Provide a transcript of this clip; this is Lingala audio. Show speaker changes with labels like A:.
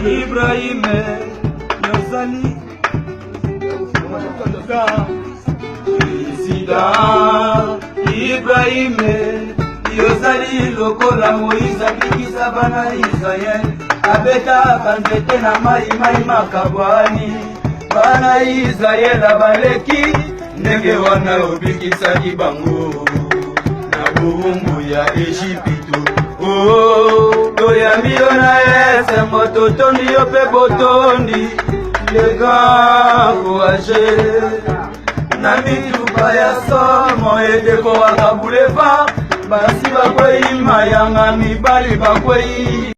A: Ibrahim Yozali Ibrahim Yozali lokola Moïse bikisa bana Israël abeta banzete na mai makabwani bana Israël abaleki ndenge wana obikisaki bango na buungu ya Ejipito. Toyambi yo na ese moto tondi yo pe botondi le grand courageux na mituba ya somo edeko wakabuleva basi bakwei mayanga mibali bakwei